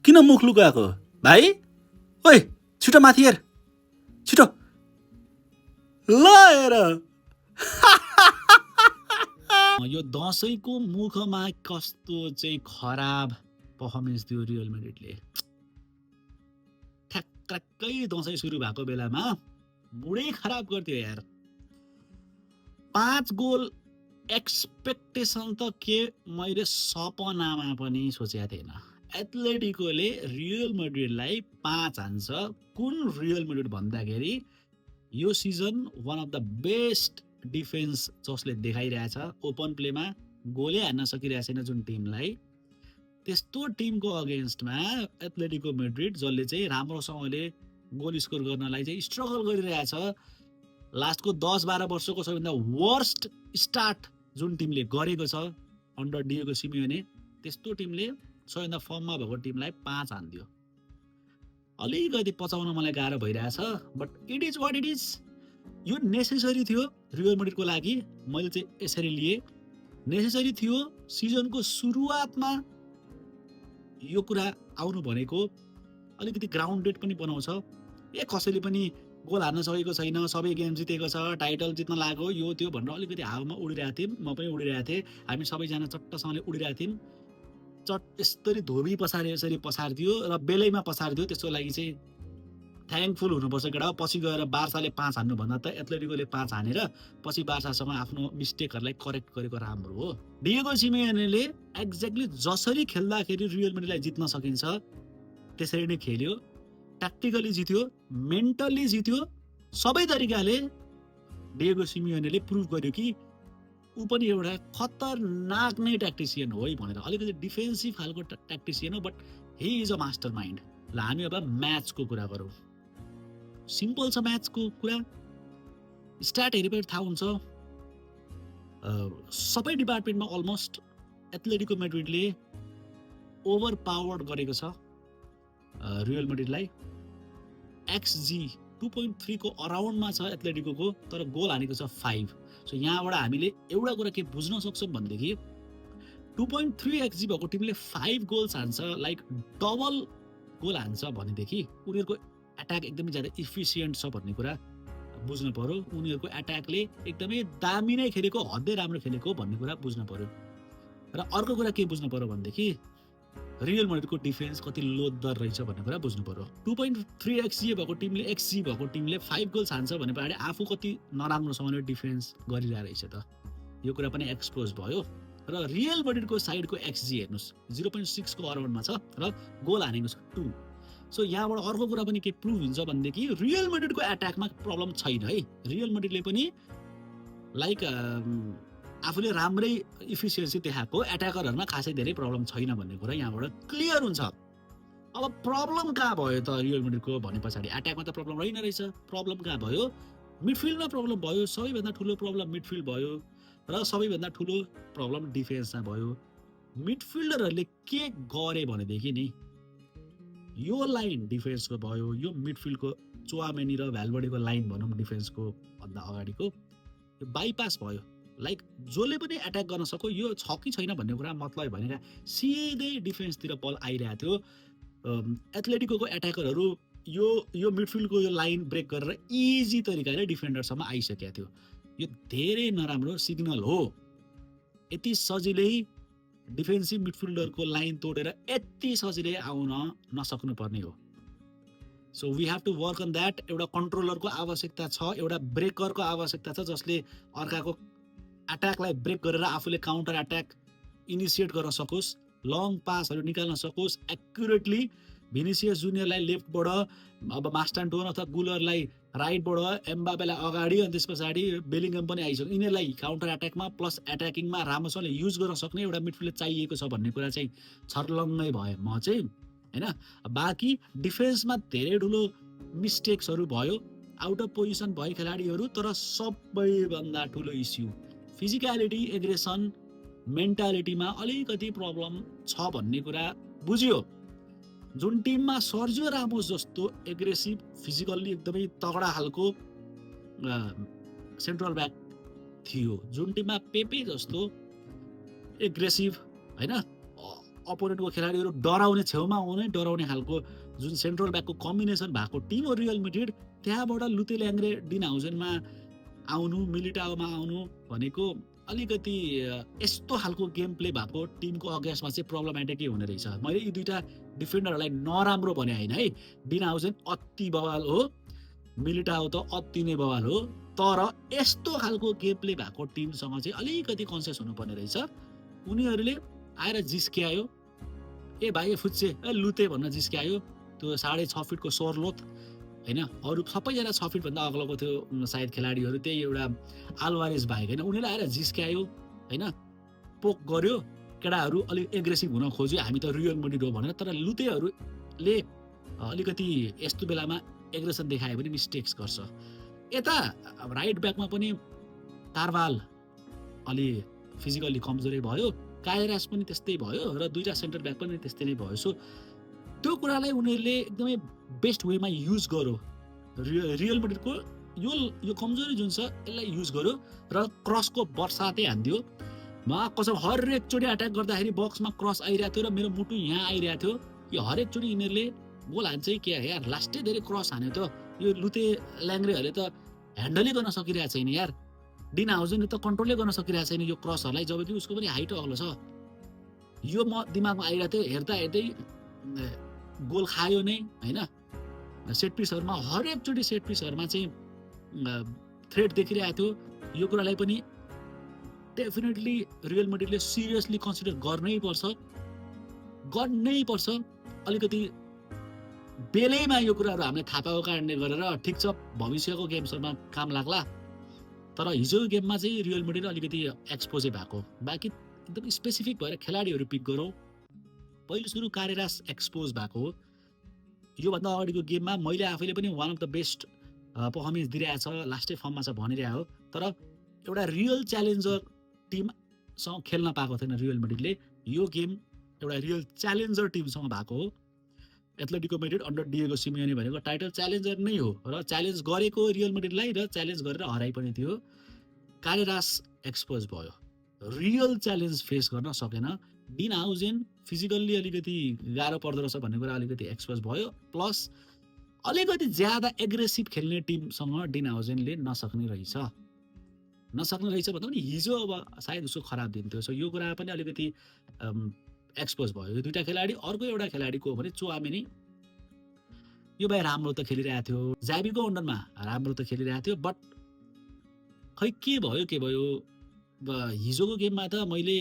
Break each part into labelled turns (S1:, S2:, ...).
S1: किन मुख लुकाएको भाइ? ओइ छिटो माथि हेर, छिटो ल हेर।
S2: यो दशैंको मुखमा कस्तो चाहिँ खराब पर्फर्मेन्स दियो रियल म्याड्रिडले। ठ्याक्कै दशैं सुरु भएको बेलामा मुडै खराब गर्थ्यो यार। 5 गोल एक्सपेक्टेसन त के मैले सपनामा पनि सोचेको थिएन। एथलेटिकोले रियल म्याड्रिडलाई 5 हान्छ। कुन रियल म्याड्रिड भन्दाखेरि यो season one of the best defence जसले देखाइरहेछ। ओपन प्लेमा गोलै हान्न सकिरहेको छैन जुन टिमलाई, त्यस्तो टिमको अगेन्स्टमा एथलेटिको म्याड्रिड जसले चाहिँ राम्रोसँगले गोल स्कोर गर्नलाई चाहिँ स्ट्रगल गरिरहेछ। लास्टको 10-12 वर्षको सबैभन्दा वर्स्ट स्टार्ट जुन टिमले गरेको छ अन्डर डिएगो सिमियोने, त्यस्तो टिमले सबैभन्दा फर्ममा भएको टिमलाई 5 हान्दियो। अलिकति पचाउन मलाई गाह्रो भइरहेछ, but it is what it is. यो नेसेसरी थियो रियल म्याड्रिडको लागि। मैले चाहिँ यसरी लिए, नेसेसरी थियो। सिजनको सुरुवातमा यो कुरा आउनु भनेको अलिकति ग्राउन्डेड पनि बनाउँछ। कसैले पनि गोल हान्न सकेको छैन, सबै गेम जितेको छ, टाइटल जित्न लाग्यो, यो त्यो भनेर अलिकति हावामा उडिरहेको थियौँ। म पनि उडिरहेको थिएँ, हामी सबैजना चट्टसँगले उडिरहेको थियौँ। यसरी धोबी पसारे यसरी पसारिदियो र बेलैमा पसारिदियो। त्यसको लागि चाहिँ थ्याङ्कफुल हुनुपर्छ केटा। पछि गएर बार्साले 5 हान्नुभन्दा त एथलेटिकोले 5 हानेर पछि बार्सासँग आफ्नो मिस्टेकहरूलाई करेक्ट गरेको राम्रो हो। डिएगो सिमियोनेले एक्ज्याक्टली जसरी खेल्दाखेरि रियल म्याड्रिडलाई जित्न सकिन्छ त्यसरी नै खेल्यो। ट्याक्टिकली जित्यो, मेन्टल्ली जित्यो, सबै तरिकाले डिएगो सिमियोनेले प्रुभ गर्यो कि ऊ पनि एउटा खतरनाक नै ट्याक्टिसियन हो है भनेर। अलिकति डिफेन्सिभ खालको ट्याक्टिसियन हो, but he is a master mind. ल हामी अब म्याचको कुरा गरौँ। सिम्पल छ म्याचको कुरा। स्ट्याट हेरेपछि थाहा हुन्छ, सबै डिपार्टमेन्टमा अलमोस्ट एथलेटिको म्याड्रिडले ओभर पावर्ड गरेको छ रियल म्याड्रिडलाई। एक्सजी 2.3 को अराउन्डमा छ एथलेटिको, तर गोल हानेको छ 5। सो यहाँबाट हामीले एउटा कुरा के बुझ्न सक्छौँ भनेदेखि 2.3 एक्सजी भएको टिमले 5 गोल्स हान्छ, लाइक डबल गोल हान्छ भनेदेखि उनीहरूको एट्याक एकदमै ज्यादा इफिसियन्ट छ भन्ने कुरा बुझ्नु पर्यो। उनीहरूको एट्याकले एकदमै दामी नै खेलेको, हदै राम्रो खेलेको भन्ने कुरा बुझ्नु पर्यो। र अर्को कुरा के बुझ्नु पर्यो भनेदेखि रियल म्याड्रिडको डिफेन्स कति लोदर रहेछ भन्ने कुरा बुझ्नु पर्यो। 2.3 एक्सजी भएको टिमले 5 गोल्स हान्छ भने पछाडि आफू कति नराम्रोसँगले डिफेन्स गरिरहेको रहेछ त, यो कुरा पनि एक्सपोज भयो। र रियल म्याड्रिडको साइडको एक्सजी हेर्नुहोस् 0.6 को अराउन्डमा छ र गोल हानेको छ 2। सो यहाँबाट अर्को कुरा पनि के प्रुभ हुन्छ भनेदेखि रियल म्याड्रिडको एट्याकमा प्रब्लम छैन है। रियल म्याड्रिडले पनि लाइक आफूले राम्रै इफिसियन्सी देखाएको, एट्याकरहरूमा खासै धेरै प्रब्लम छैन भन्ने कुरा यहाँबाट क्लियर हुन्छ। अब प्रब्लम कहाँ भयो त रियल म्याड्रिडको भने पछाडि? एट्याकमा त प्रब्लम रहेन रहेछ। प्रब्लम कहाँ भयो? मिडफिल्डमा प्रब्लम भयो। सबैभन्दा ठुलो प्रब्लम मिडफिल्ड भयो र सबैभन्दा ठुलो प्रब्लम डिफेन्समा भयो। मिडफिल्डरहरूले के गरे भनेदेखि नि यो लाइन डिफेन्सको भयो, यो मिडफिल्डको चुआमेनी र भ्यालभर्डेको लाइन भनौँ डिफेन्सको भन्दा अगाडिको यो बाइपास भयो। लाइक जसले पनि एट्याक गर्न सक्यो, यो छ कि छैन भन्ने कुरा मतलब भनेर सिधै डिफेन्सतिर बल आइरहेको थियो। एथलेटिको एट्याकरहरू यो मिडफिल्डको यो लाइन ब्रेक गरेर इजी तरिकाले डिफेन्डरसम्म आइसकेको थियो। यो धेरै नराम्रो सिग्नल हो। यति सजिलै डिफेन्सिभ मिडफिल्डरको लाइन तोडेर यति सजिलै आउन नसक्नुपर्ने हो। So we have to work on that. एउटा कन्ट्रोलरको आवश्यकता छ, एउटा ब्रेकरको आवश्यकता छ जसले अर्काको एट्याकलाई ब्रेक गरेर आफूले काउन्टर एट्याक इनिसिएट गर्न सकोस्, लङ पासहरू निकाल्न सकोस् एक्युरेटली। भिनिसियस जुनियरलाई लेफ्टबाट, अब मास्टान्टोन अथवा गुलरलाई राइटबाट, एम्बापेलाई अगाडि, अनि त्यस पछाडि बेलिङम पनि आइसक्यो। यिनीहरूलाई काउन्टर एट्याकमा प्लस एट्याकिङमा राम्रोसँगले युज गर्न सक्ने एउटा मिडफिल्ड चाहिएको छ भन्ने कुरा चाहिँ छर्लङ्गै भए म चाहिँ हैन। बाँकी डिफेन्समा धेरै ठुलो मिस्टेक्सहरू भयो, आउट अफ पोजिसन भए खेलाडीहरू। तर सबैभन्दा ठुलो इस्यु फिजिकलिटी, एग्रेसन, मेन्टालिटीमा अलिकति प्रब्लम छ भन्ने कुरा बुझ्यो। जुन टिममा सर्जियो रामोस जस्तो एग्रेसिभ, फिजिकल्ली एकदमै तगडा खालको सेन्ट्रल ब्याक थियो, जुन टिममा पेपे जस्तो एग्रेसिभ हैन अपोनेन्टको खेलाडीहरू डराउने छेउमा आउने डराउने खालको जुन सेन्ट्रल ब्याकको कम्बिनेसन भएको टिम हो रियल मैड्रिड, त्यहाँबाट लुते ल्याङ्ग्रे डिन हाउजेनमा आउनु, मिलिटाओमा आउनु भनेको अलिकति यस्तो खालको गेम प्ले भएको टिमको अगेन्स्टमा चाहिँ प्रब्लमेटिकै हुने रहेछ। मैले यी दुईटा डिफेन्डरहरूलाई नराम्रो भने होइन है, डिन हाउजेन अति बवाल हो, मिलिटाओ त अति नै बवाल हो, तर यस्तो खालको गेम प्ले भएको टिमसँग चाहिँ अलिकति कन्सियस हुनुपर्ने रहेछ। उनीहरूले आएर जिस्क्यायो, ए भाइ फुच्चे ए लुते भन्न जिस्क्यायो, त्यो 6.5 फिटको सोरलोत होइन, अरू सबैजना 6 फिटभन्दा अग्लोको थियो सायद खेलाडीहरू, त्यही एउटा आल्वारेज बाहेक होइन, उनीहरूले आएर जिस्क्यायो होइन, पोक गर्यो, केटाहरू अलिक एग्रेसिभ हुन खोज्यो, हामी त रियल मैड्रिड हो भनेर, तर लुतेहरूले अलिकति यस्तो बेलामा एग्रेसन देखायो भने मिस्टेक्स गर्छ। यता राइट ब्याकमा पनि कार्वाल अलि फिजिकल्ली कमजोरी भयो, कायरास पनि त्यस्तै भयो र दुईटा सेन्टर ब्याक पनि त्यस्तै नै भयो। सो त्यो कुरालाई उनीहरूले एकदमै बेस्ट वेमा युज गर्यो, रियल मैड्रिडको यो कमजोरी जुन छ यसलाई युज गर्यो र क्रसको बर्सातै हान्दियो। म कसम हरेकचोटि अट्याक गर्दाखेरि बक्समा क्रस आइरहेको थियो र मेरो मुटु यहाँ आइरहेको थियो, यो हरेकचोटि यिनीहरूले गोल हान्छ कि यार, लास्टै धेरै क्रस हान्यो त, यो लुते ल्याङ्ग्रेहरूले त ह्यान्डलै गर्न सकिरहेको छैन यार, डिन हाउजेनले त कन्ट्रोलै गर्न सकिरहेको छैन यो क्रसहरूलाई, जबकि उसको पनि हाइट अग्लो छ। यो म दिमागमा आइरहेको थियो, हेर्दा हेर्दै गोल खायो नै होइन। सेट पिसहरूमा हरेकचोटि सेट पिसहरूमा चाहिँ थ्रेट देखिरहेको थियो। यो कुरालाई पनि डेफिनेटली रियल मैड्रिडले सिरियसली कन्सिडर गर्नै पर्छ। अलिकति बेलैमा यो कुराहरू हामीले थाहा पाएको कारणले गरेर ठिक छ भविष्यको गेम्सहरूमा काम लाग्ला, तर हिजोको गेममा चाहिँ रियल मैड्रिड अलिकति एक्सपोजै भएको। बाँकी एकदम स्पेसिफिक भएर खेलाडीहरू पिक गरौँ। पहिलो सुरु कारेरास एक्सपोज भएको हो। योभन्दा अगाडिको गेममा मैले आफैले पनि one of the best performance दिइरहेको छ, लास्टै फर्ममा छ भनिरहेको हो, तर एउटा रियल च्यालेन्जर टिमसँग खेल्न पाएको थिएन रियल मैड्रिडले। यो गेम एउटा रियल च्यालेन्जर टिमसँग भएको हो। Atletico Madrid under Diego Simeone भनेको टाइटल च्यालेन्जर नै हो र च्यालेन्ज गरेको रियल मैड्रिडलाई र च्यालेन्ज गरेर हराइ पनि थियो। कारेरास एक्सपोज भयो, रियल च्यालेन्ज फेस गर्न सकेन। डिन हाउजेन फिजिकल्ली अलिकति गाह्रो पर्दो रहेछ भन्ने कुरा अलिकति एक्सपोज भयो, प्लस अलिकति ज्यादा एग्रेसिभ खेल्ने टिमसँग डिन हाउजेनले नसक्ने रहेछ भन्दा पनि हिजो अब सायद उसको खराब दिन थियो। सो यो कुरा पनि अलिकति एक्सपोज भयो। यो दुईटा खेलाडी, अर्को एउटा खेलाडीको हो भने चुआमेनी, यो भाइ राम्रो त खेलिरहेको थियो, जाबीको अन्डरमा राम्रो त खेलिरहेको थियो, बट खै के भयो हिजोको गेममा त मैले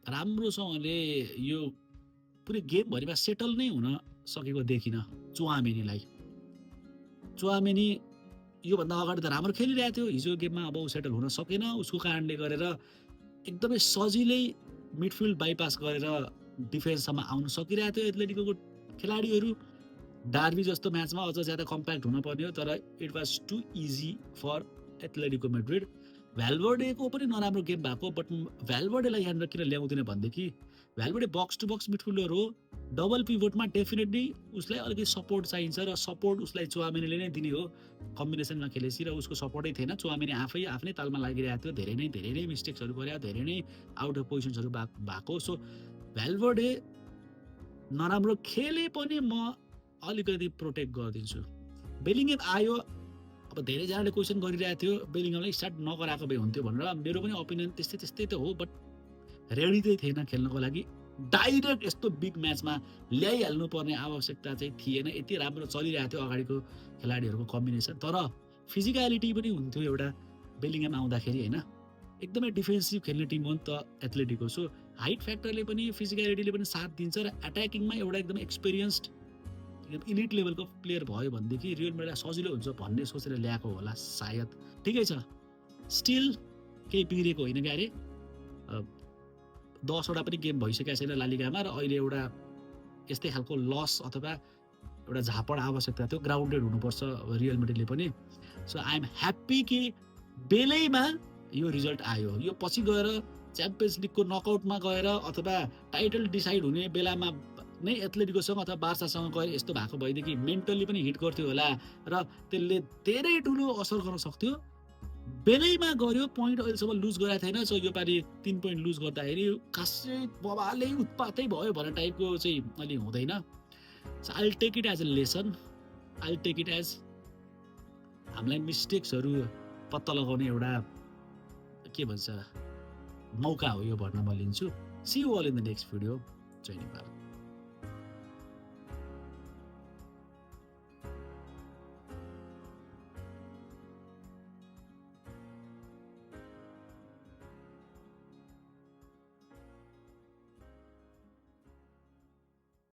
S2: राम्रोसँगले यो पुरै गेमभरिमा सेटल नै हुन सकेको देखिनँ चुआमेनीलाई। चुआमेनी योभन्दा अगाडि त राम्रो खेलिरहेको थियो, हिजो गेममा अब सेटल हुन सकेन, उसको कारणले गरेर एकदमै सजिलै मिडफिल्ड बाइपास गरेर डिफेन्ससम्म आउन सकिरहेको थियो एथलेटिकोको खेलाडीहरू। डार्बी जस्तो म्याचमा अझ ज्यादा कम्प्याक्ट हुनुपर्ने हो, तर it was too easy for Atletico Madrid. भ्यालभर्डेको पनि नराम्रो गेम भएको, बट भ्यालभर्डेलाई यहाँनिर किन ल्याउँदैन भनेदेखि भ्यालभर्डे बक्स टु बक्स मिडफिल्डर हो, डबल पिभोटमा डेफिनेटली उसलाई अलिकति सपोर्ट चाहिन्छ र सपोर्ट उसलाई चुआमेनीले नै दिने हो। कम्बिनेसनमा खेलेपछि र उसको सपोर्टै थिएन, चुआमेनी आफ्नै तालमा लागिरहेको थियो, धेरै नै मिस्टेक्सहरू गर्यो, धेरै नै आउट अफ पोजिसन्सहरू भएको। सो भ्यालभर्डे नराम्रो खेले पनि म अलिकति प्रोटेक्ट गरिदिन्छु। बेलिङगम आयो, अब धेरैजनाले क्वेसन गरिरहेको थियो बेलिङगमलाई स्टार्ट नगराएको भए हुन्थ्यो भनेर। मेरो पनि ओपिनियन त्यस्तै त हो, बट रेडी चाहिँ थिएन खेल्नको लागि। डाइरेक्ट यस्तो बिग म्याचमा ल्याइहाल्नु पर्ने आवश्यकता चाहिँ थिएन, यति राम्रो चलिरहेको थियो अगाडिको खेलाडीहरूको कम्बिनेसन, तर फिजिकलिटी पनि हुन्थ्यो एउटा बेलिङगम आउँदाखेरि होइन। एकदमै डिफेन्सिभ खेल्ने टिम हो नि त एथलेटिको। सो हाइट फ्याक्टरले पनि फिजिकलिटीले पनि साथ दिन्छ र एट्याकिङमा एउटा एकदमै एक्सपिरियन्स्ड इलिट लेभलको प्लेयर भयो भनेदेखि रियल मैड्रिडलाई सजिलो हुन्छ भन्ने सोचेर ल्याएको होला सायद। ठिकै छ, स्टिल केही बिग्रेको होइन क्या अरे। 10वटा पनि गेम भइसकेको छैन लालिगामा, र अहिले एउटा यस्तै खालको लस अथवा एउटा झापड आवश्यकता थियो, ग्राउन्डेड हुनुपर्छ रियल मैड्रिडले पनि। सो आई एम ह्याप्पी कि बेलैमा यो रिजल्ट आयो। यो पछि गएर च्याम्पियन्स लिगको नकआउटमा गएर अथवा टाइटल डिसाइड हुने बेलामा नै एथलेटिकोसँग अथवा बार्सासँग गएर यस्तो भएको भएदेखि मेन्टल्ली पनि हिट गर्थ्यो होला र त्यसले धेरै ठुलो असर गर्न सक्थ्यो। बेलैमा गऱ्यो, पोइन्ट अहिलेसम्म लुज गराएको थिएन। सो यो पालि 3 पोइन्ट लुज गर्दाखेरि खासै बबाले उत्पातै भयो भन्ने टाइपको चाहिँ अलि हुँदैन। So I will take it as a lesson, I will take it as हामीलाई मिस्टेक्सहरू पत्ता लगाउने एउटा के भन्छ मौका हो यो भन्न म लिन्छु। See you all in the next video. जय नेपाल।